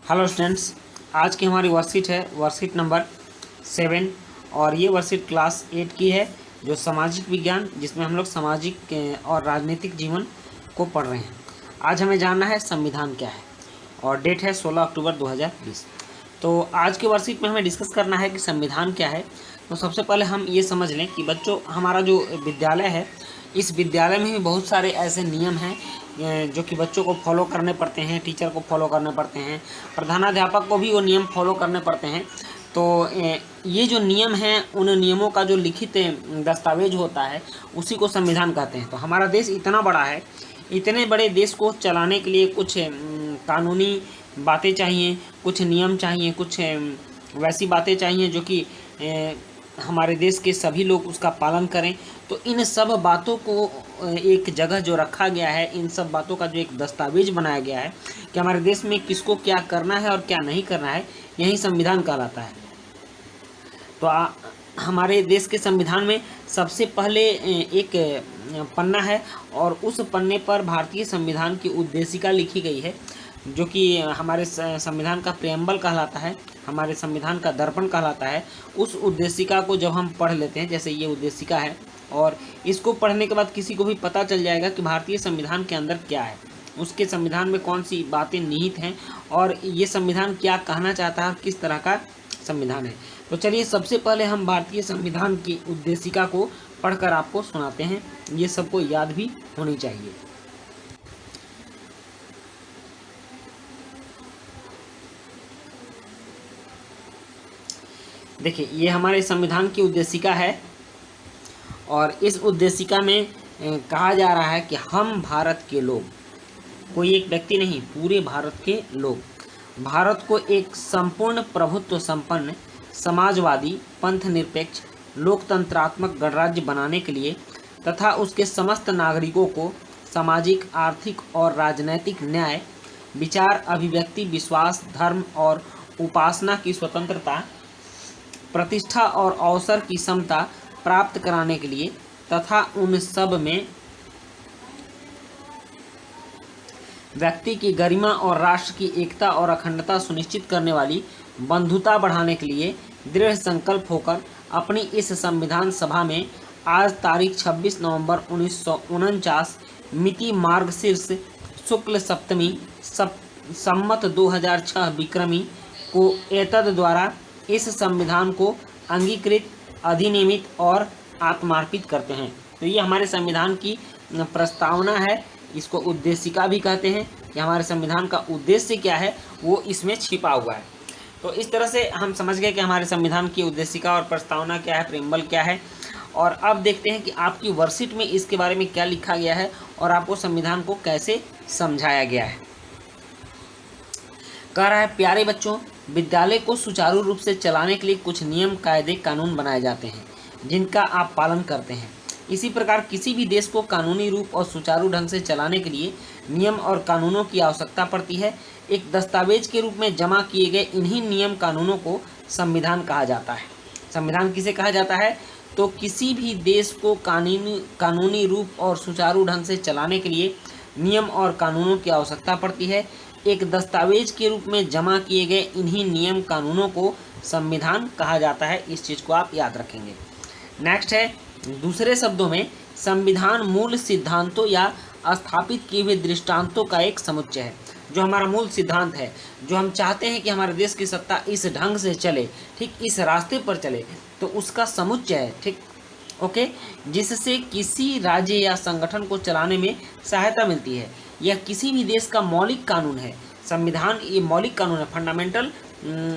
Hello students, आज की हमारी वर्कशीट है वर्कशीट नंबर 7 और ये वर्कशीट क्लास 8 की है जो सामाजिक विज्ञान, जिसमें हम लोग सामाजिक और राजनीतिक जीवन को पढ़ रहे हैं। आज हमें जानना है संविधान क्या है और डेट है 16 अक्टूबर 2020। तो आज के वर्कशीट में हमें डिस्कस करना है कि संविधान क्या है। तो सबसे पहले हम ये समझ लें कि बच्चों, हमारा जो विद्यालय है, इस विद्यालय में भी बहुत सारे ऐसे नियम हैं जो कि बच्चों को फॉलो करने पड़ते हैं, टीचर को फॉलो करने पड़ते हैं, प्रधानाध्यापक को भी वो नियम फॉलो करने पड़ते हैं। तो ये जो नियम हैं, उन नियमों का जो लिखित दस्तावेज होता है उसी को संविधान कहते हैं। तो हमारा देश इतना बड़ा है, इतने बड़े देश को चलाने के लिए कुछ कानूनी बातें चाहिए, कुछ नियम चाहिए, कुछ वैसी बातें चाहिए जो कि हमारे देश के सभी लोग उसका पालन करें। तो इन सब बातों को एक जगह जो रखा गया है, इन सब बातों का जो एक दस्तावेज बनाया गया है कि हमारे देश में किसको क्या करना है और क्या नहीं करना है, यही संविधान कहलाता है। तो हमारे देश के संविधान में सबसे पहले एक पन्ना है और उस पन्ने पर भारतीय संविधान की उद्देशिका लिखी गई है, जो कि हमारे संविधान का प्रेम्बल कहलाता है, हमारे संविधान का दर्पण कहलाता है। उस उद्देशिका को जब हम पढ़ लेते हैं, जैसे ये उद्देशिका है, और इसको पढ़ने के बाद किसी को भी पता चल जाएगा कि भारतीय संविधान के अंदर क्या है, उसके संविधान में कौन सी बातें निहित हैं और ये संविधान क्या कहना चाहता है और किस तरह का संविधान है। तो चलिए, सबसे पहले हम भारतीय संविधान की उद्देशिका को पढ़कर आपको सुनाते हैं। ये सबको याद भी होनी चाहिए। देखिए, ये हमारे संविधान की उद्देशिका है और इस उद्देशिका में कहा जा रहा है कि हम भारत के लोग, कोई एक व्यक्ति नहीं, पूरे भारत के लोग, भारत को एक संपूर्ण प्रभुत्व संपन्न, समाजवादी, पंथ निरपेक्ष, लोकतंत्रात्मक गणराज्य बनाने के लिए तथा उसके समस्त नागरिकों को सामाजिक, आर्थिक और राजनैतिक न्याय, विचार, अभिव्यक्ति, विश्वास, धर्म और उपासना की स्वतंत्रता, प्रतिष्ठा और अवसर की समता प्राप्त कराने के लिए तथा उन सब में व्यक्ति की गरिमा और राष्ट्र की एकता और अखंडता सुनिश्चित करने वाली बंधुता बढ़ाने के लिए दृढ़ संकल्प होकर अपनी इस संविधान सभा में आज तारीख 26 नवंबर 1949 मिति मार्गशीर्ष शुक्ल सप्तमी सम्मत 2006 विक्रमी को एतद द्वारा इस संविधान को अंगीकृत, अधिनियमित और आत्मार्पित करते हैं। तो ये हमारे संविधान की प्रस्तावना है, इसको उद्देशिका भी कहते हैं कि हमारे संविधान का उद्देश्य क्या है वो इसमें छिपा हुआ है। तो इस तरह से हम समझ गए कि हमारे संविधान की उद्देशिका और प्रस्तावना क्या है, प्रेम्बल क्या है। और अब देखते हैं कि आपकी वर्कशीट में इसके बारे में क्या लिखा गया है और आपको संविधान को कैसे समझाया गया है। कह रहा है, प्यारे बच्चों, विद्यालय को सुचारू रूप से चलाने के लिए कुछ नियम, कायदे, कानून बनाए जाते हैं जिनका आप पालन करते हैं। इसी प्रकार किसी भी देश को कानूनी रूप और सुचारू ढंग से चलाने के लिए नियम और कानूनों की आवश्यकता पड़ती है। एक दस्तावेज के रूप में जमा किए गए इन्हीं नियम कानूनों को संविधान कहा जाता है। संविधान किसे कहा जाता है? तो किसी भी देश को कानूनी रूप और सुचारू ढंग से चलाने के लिए नियम और कानूनों की आवश्यकता पड़ती है। एक दस्तावेज के रूप में जमा किए गए इन्हीं नियम कानूनों को संविधान कहा जाता है। इस चीज़ को आप याद रखेंगे। नेक्स्ट है, दूसरे शब्दों में संविधान मूल सिद्धांतों या स्थापित किए हुए दृष्टांतों का एक समुच्चय है। जो हमारा मूल सिद्धांत है, जो हम चाहते हैं कि हमारे देश की सत्ता इस ढंग से चले, ठीक इस रास्ते पर चले, तो उसका समुच्चय है, ठीक, ओके, जिससे किसी राज्य या संगठन को चलाने में सहायता मिलती है। यह किसी भी देश का मौलिक कानून है। संविधान ये मौलिक कानून है, फंडामेंटल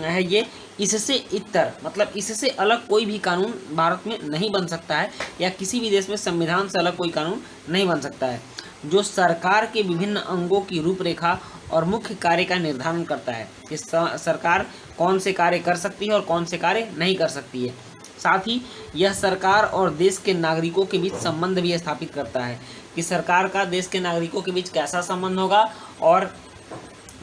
है ये। इससे इतर मतलब इससे अलग कोई भी कानून भारत में नहीं बन सकता है, या किसी भी देश में संविधान से अलग कोई कानून नहीं बन सकता है, जो सरकार के विभिन्न अंगों की रूपरेखा और मुख्य कार्य का निर्धारण करता है कि सरकार कौन से कार्य कर सकती है और कौन से कार्य नहीं कर सकती है। साथ ही यह सरकार और देश के नागरिकों के बीच संबंध भी स्थापित करता है कि सरकार का देश के नागरिकों के बीच कैसा संबंध होगा और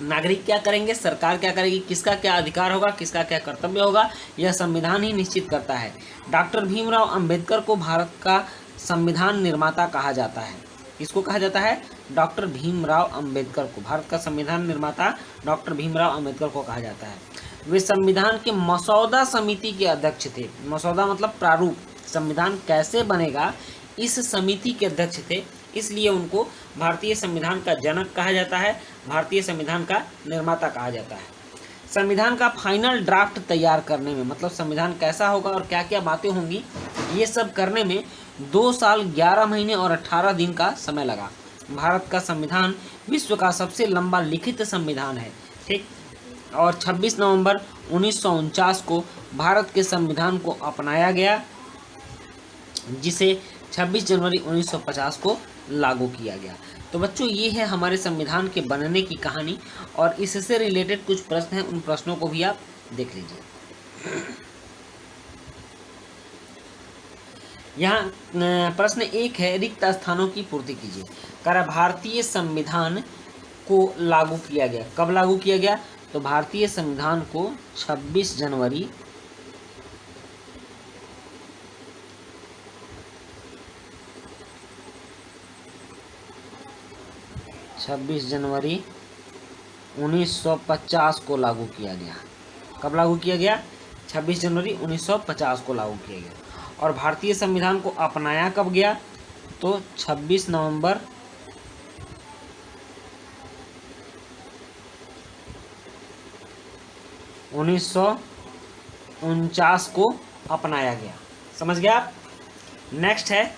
नागरिक क्या करेंगे, सरकार क्या करेगी, किसका क्या अधिकार होगा, किसका क्या कर्तव्य होगा, यह संविधान ही निश्चित करता है। डॉक्टर भीमराव अंबेडकर को भारत का संविधान निर्माता कहा जाता है। किसको कहा जाता है? डॉक्टर भीमराव अंबेडकर को। भारत का संविधान निर्माता डॉक्टर भीमराव अंबेडकर को कहा जाता है। वे संविधान के मसौदा समिति के अध्यक्ष थे। मसौदा मतलब प्रारूप, संविधान कैसे बनेगा इस समिति के अध्यक्ष थे, इसलिए उनको भारतीय संविधान का जनक कहा जाता है, भारतीय संविधान का निर्माता कहा जाता है। संविधान का फाइनल ड्राफ्ट तैयार करने में, मतलब संविधान कैसा होगा और क्या क्या बातें होंगी, ये सब करने में 2 साल 11 महीने और 18 दिन का समय लगा। भारत का संविधान विश्व का सबसे लंबा लिखित संविधान है, ठीक। और 26 नवंबर 1949 को भारत के संविधान को अपनाया गया, जिसे 26 जनवरी 1950 को लागू किया गया। तो बच्चों, ये है हमारे संविधान के बनने की कहानी, और इससे रिलेटेड कुछ प्रश्न हैं, उन प्रश्नों को भी आप देख लीजिए। यहाँ प्रश्न 1 है, रिक्त स्थानों की पूर्ति कीजिए। कह रहा भारतीय संविधान को लागू किया गया। कब लागू किया गया? तो भारतीय संविधान को 26 जनवरी 1950 को लागू किया गया। कब लागू किया गया? 26 जनवरी 1950 को लागू किया गया। और भारतीय संविधान को अपनाया कब गया? तो 26 नवंबर 1949 को अपनाया गया। समझ गया आप? नेक्स्ट है,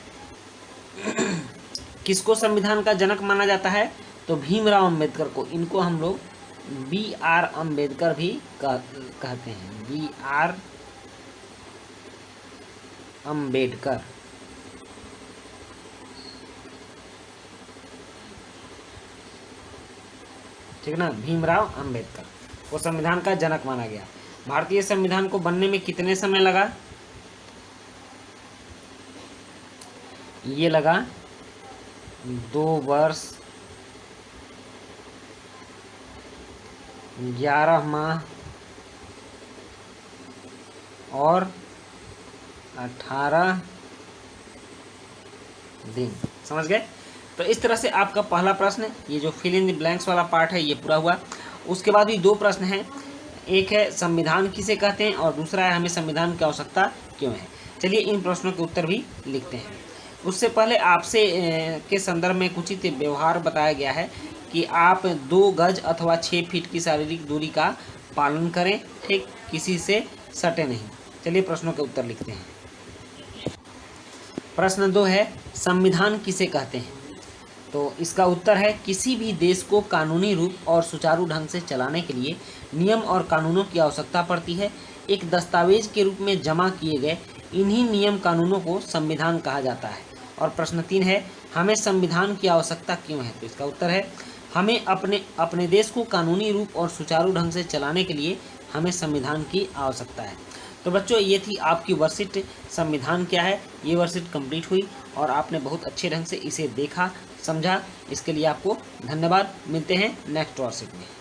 किसको संविधान का जनक माना जाता है? तो भीमराव अंबेडकर को। इनको हम लोग BR अंबेडकर भी कहते हैं। BR अंबेडकर, ठीक ना, भीमराव अंबेडकर को संविधान का जनक माना गया। भारतीय संविधान को बनने में कितने समय लगा? ये लगा 2 वर्ष 11 माह और 18 दिन। समझ गए? तो इस तरह से आपका पहला प्रश्न, ये जो फिल इन द ब्लैंक्स वाला पार्ट है, ये पूरा हुआ। उसके बाद भी 2 प्रश्न हैं। एक है संविधान किसे कहते हैं, और दूसरा है हमें संविधान की आवश्यकता क्यों है। चलिए इन प्रश्नों के उत्तर भी लिखते हैं। उससे पहले आपसे के संदर्भ में कुछ ही व्यवहार बताया गया है कि आप 2 गज अथवा 6 फीट की शारीरिक दूरी का पालन करें, ठीक, किसी से सटे नहीं। चलिए प्रश्नों के उत्तर लिखते हैं। प्रश्न 2 है, संविधान किसे कहते हैं? तो इसका उत्तर है, किसी भी देश को कानूनी रूप और सुचारू ढंग से चलाने के लिए नियम और कानूनों की आवश्यकता पड़ती है। एक दस्तावेज के रूप में जमा किए गए इन्हीं नियम कानूनों को संविधान कहा जाता है। और प्रश्न 3 है, हमें संविधान की आवश्यकता क्यों है? तो इसका उत्तर है, हमें अपने देश को कानूनी रूप और सुचारू ढंग से चलाने के लिए हमें संविधान की आवश्यकता है। तो बच्चों, ये थी आपकी वर्कशीट संविधान क्या है। ये वर्कशीट कंप्लीट हुई और आपने बहुत अच्छे ढंग से इसे देखा, समझा। इसके लिए आपको धन्यवाद। मिलते हैं नेक्स्ट वर्कशीट में।